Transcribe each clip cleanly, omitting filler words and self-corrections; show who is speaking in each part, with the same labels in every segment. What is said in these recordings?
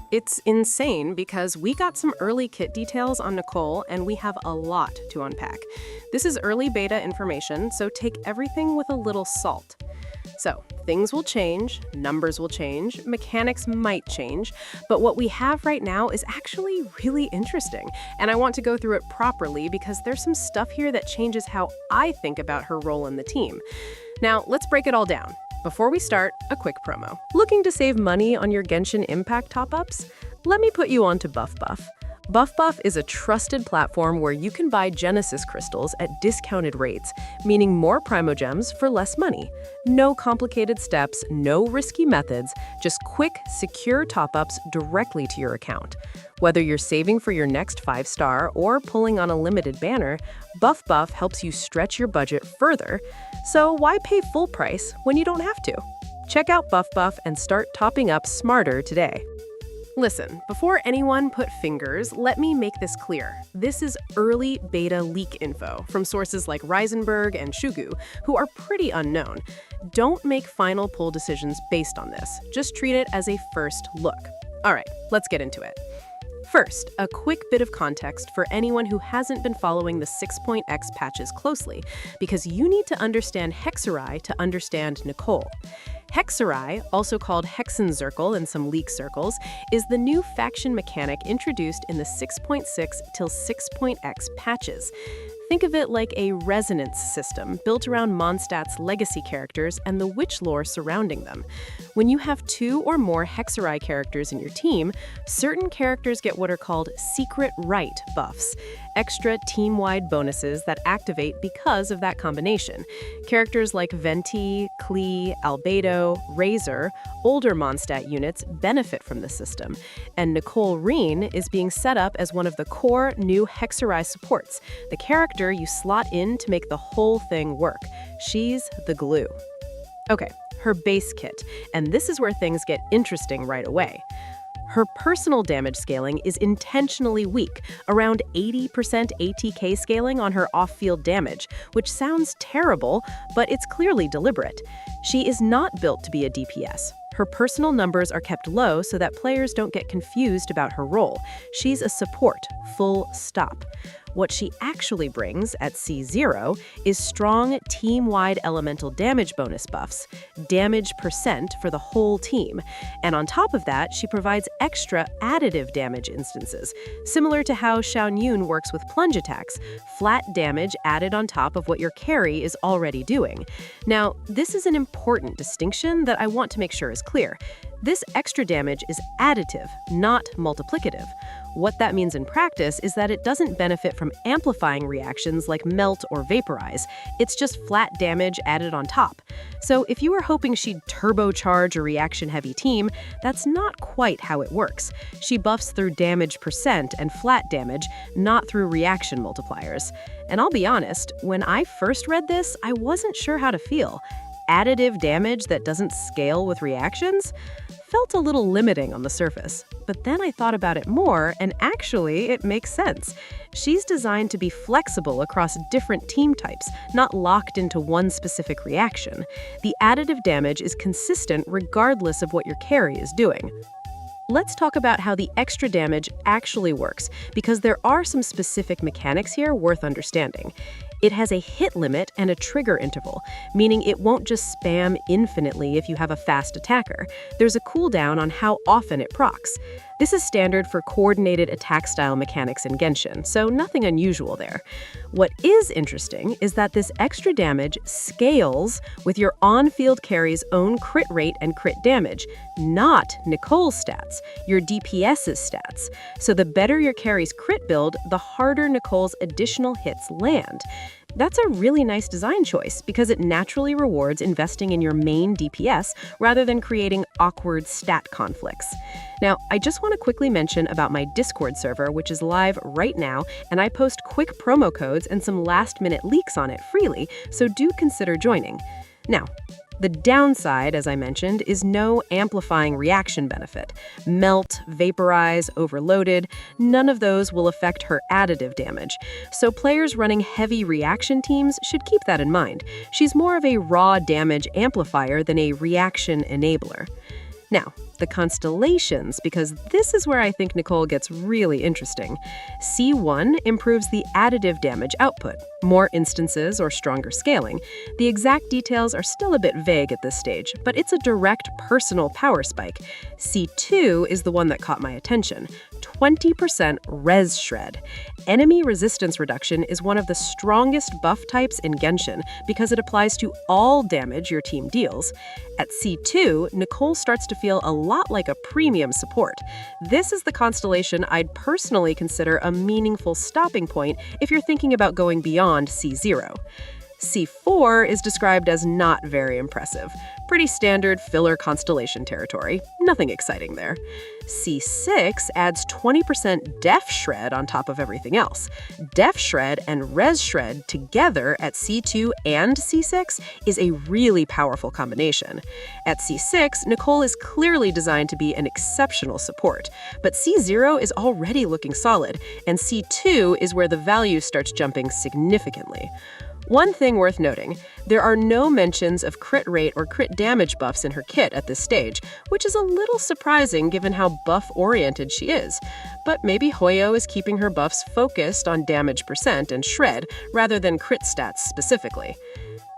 Speaker 1: It's insane because we got some early kit details on Nicole and we have a lot to unpack. This is early beta information, so take everything with a little salt. So, things will change, numbers will change, mechanics might change, but what we have right now is actually really interesting, and I want to go through it properly because there's some stuff here that changes how I think about her role in the team. Now, let's break it all down. Before we start, a quick promo. Looking to save money on your Genshin Impact top-ups? Let me put you on to BuffBuff. BuffBuff is a trusted platform where you can buy Genesis crystals at discounted rates, meaning more Primogems for less money. No complicated steps, no risky methods, just quick, secure top-ups directly to your account. Whether you're saving for your next 5-star or pulling on a limited banner, BuffBuff helps you stretch your budget further. So why pay full price when you don't have to? Check out BuffBuff and start topping up smarter today. Listen, before anyone put fingers, let me make this clear. This is early beta leak info from sources like Reisenberg and Shugu, who are pretty unknown. Don't make final pull decisions based on this. Just treat it as a first look. All right, let's get into it. First, a quick bit of context for anyone who hasn't been following the 6.x patches closely, because you need to understand Hexerai to understand Nicole. Hexerai, also called Hexenzirkel in some leak circles, is the new faction mechanic introduced in the 6.6 till 6.x patches. Think of it like a resonance system built around Mondstadt's legacy characters and the witch lore surrounding them. When you have 2 or more Hexerai characters in your team, certain characters get what are called secret right buffs, extra team-wide bonuses that activate because of that combination. Characters like Venti, Klee, Albedo, Razor, older Mondstadt units benefit from the system, and Nicole Reen is being set up as one of the core new Hexerai supports, the character you slot in to make the whole thing work. She's the glue. Okay, her base kit, and this is where things get interesting right away. Her personal damage scaling is intentionally weak, around 80% ATK scaling on her off-field damage, which sounds terrible, but it's clearly deliberate. She is not built to be a DPS. Her personal numbers are kept low so that players don't get confused about her role. She's a support, full stop. What she actually brings at C0 is strong team-wide elemental damage bonus buffs, damage percent for the whole team, and on top of that, she provides extra additive damage instances, similar to how Xiao Yun works with plunge attacks, flat damage added on top of what your carry is already doing. Now, this is an important distinction that I want to make sure is clear. This extra damage is additive, not multiplicative. What that means in practice is that it doesn't benefit from amplifying reactions like melt or vaporize. It's just flat damage added on top. So if you were hoping she'd turbocharge a reaction-heavy team, that's not quite how it works. She buffs through damage percent and flat damage, not through reaction multipliers. And I'll be honest, when I first read this, I wasn't sure how to feel. Additive damage that doesn't scale with reactions? Felt a little limiting on the surface, but then I thought about it more, and actually, it makes sense. She's designed to be flexible across different team types, not locked into one specific reaction. The additive damage is consistent regardless of what your carry is doing. Let's talk about how the extra damage actually works, because there are some specific mechanics here worth understanding. It has a hit limit and a trigger interval, meaning it won't just spam infinitely if you have a fast attacker. There's a cooldown on how often it procs. This is standard for coordinated attack style mechanics in Genshin, so nothing unusual there. What is interesting is that this extra damage scales with your on-field carry's own crit rate and crit damage, not Nicole's stats, your DPS's stats. So the better your carry's crit build, the harder Nicole's additional hits land. That's a really nice design choice because it naturally rewards investing in your main DPS rather than creating awkward stat conflicts. Now, I just want to quickly mention about my Discord server, which is live right now, and I post quick promo codes and some last-minute leaks on it freely, so do consider joining. Now, the downside, as I mentioned, is no amplifying reaction benefit. Melt, vaporize, overloaded, none of those will affect her additive damage. So players running heavy reaction teams should keep that in mind. She's more of a raw damage amplifier than a reaction enabler. Now, the constellations, because this is where I think Nicole gets really interesting. C1 improves the additive damage output, more instances or stronger scaling. The exact details are still a bit vague at this stage, but it's a direct personal power spike. C2 is the one that caught my attention. 20% res shred. Enemy resistance reduction is one of the strongest buff types in Genshin because it applies to all damage your team deals. At C2, Nicole starts to feel a lot like a premium support. This is the constellation I'd personally consider a meaningful stopping point if you're thinking about going beyond C0. C4 is described as not very impressive. Pretty standard filler constellation territory. Nothing exciting there. C6 adds 20% def shred on top of everything else. Def shred and res shred together at C2 and C6 is a really powerful combination. At C6, Nicole is clearly designed to be an exceptional support, but C0 is already looking solid, and C2 is where the value starts jumping significantly. One thing worth noting, there are no mentions of crit rate or crit damage buffs in her kit at this stage, which is a little surprising given how buff-oriented she is. But maybe Hoyo is keeping her buffs focused on damage percent and shred rather than crit stats specifically.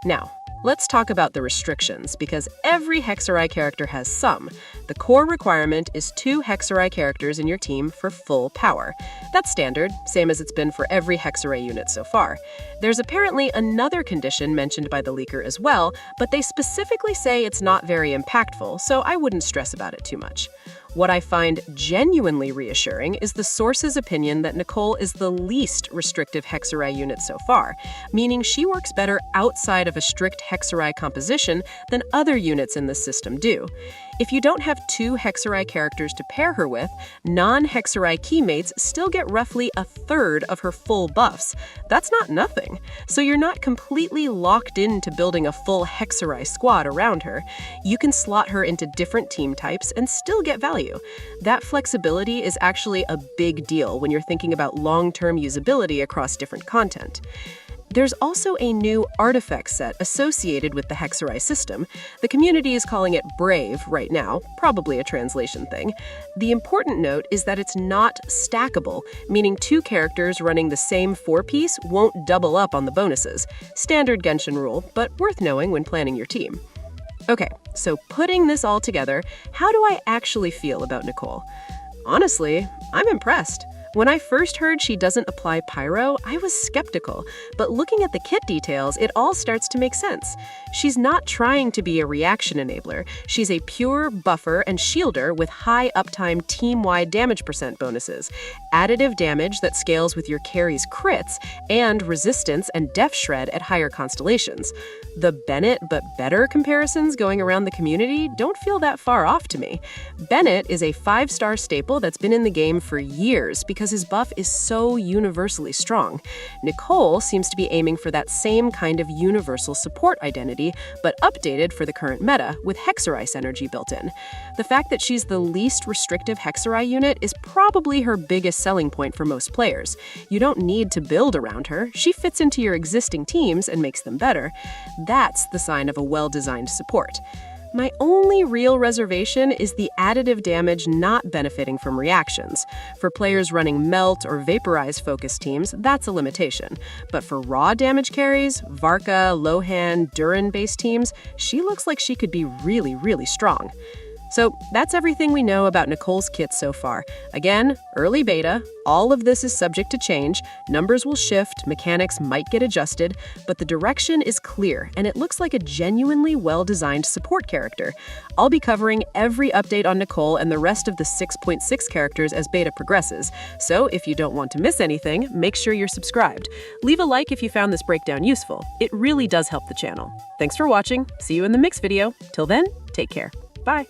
Speaker 1: Now, let's talk about the restrictions, because every Hexerai character has some. The core requirement is 2 Hexerai characters in your team for full power. That's standard, same as it's been for every Hexerai unit so far. There's apparently another condition mentioned by the leaker as well, but they specifically say it's not very impactful, so I wouldn't stress about it too much. What I find genuinely reassuring is the source's opinion that Nicole is the least restrictive Hexerai unit so far, meaning she works better outside of a strict Hexerai composition than other units in the system do. If you don't have 2 Hexerai characters to pair her with, non-Hexerai keymates still get roughly a third of her full buffs. That's not nothing. So you're not completely locked into building a full Hexerai squad around her. You can slot her into different team types and still get value. That flexibility is actually a big deal when you're thinking about long-term usability across different content. There's also a new artifact set associated with the Hexerai system. The community is calling it Brave right now, probably a translation thing. The important note is that it's not stackable, meaning 2 characters running the same 4-piece won't double up on the bonuses. Standard Genshin rule, but worth knowing when planning your team. Okay, so putting this all together, how do I actually feel about Nicole? Honestly, I'm impressed. When I first heard she doesn't apply pyro, I was skeptical, but looking at the kit details, it all starts to make sense. She's not trying to be a reaction enabler. She's a pure buffer and shielder with high uptime team-wide damage percent bonuses, additive damage that scales with your carry's crits, and resistance and def shred at higher constellations. The Bennet but better comparisons going around the community don't feel that far off to me. Bennet is a 5-star staple that's been in the game for years because his buff is so universally strong. Nicole seems to be aiming for that same kind of universal support identity, but updated for the current meta, with Hexerai synergy built in. The fact that she's the least restrictive Hexerai unit is probably her biggest selling point for most players. You don't need to build around her. She fits into your existing teams and makes them better. That's the sign of a well-designed support. My only real reservation is the additive damage not benefiting from reactions. For players running Melt or Vaporize-focused teams, that's a limitation. But for raw damage carries, Varka, Lohen, Durin-based teams, she looks like she could be really, really strong. So that's everything we know about Nicole's kit so far. Again, early beta, all of this is subject to change, numbers will shift, mechanics might get adjusted, but the direction is clear, and it looks like a genuinely well-designed support character. I'll be covering every update on Nicole and the rest of the 6.6 characters as beta progresses, so if you don't want to miss anything, make sure you're subscribed. Leave a like if you found this breakdown useful. It really does help the channel. Thanks for watching. See you in the mix video. Till then, take care. Bye.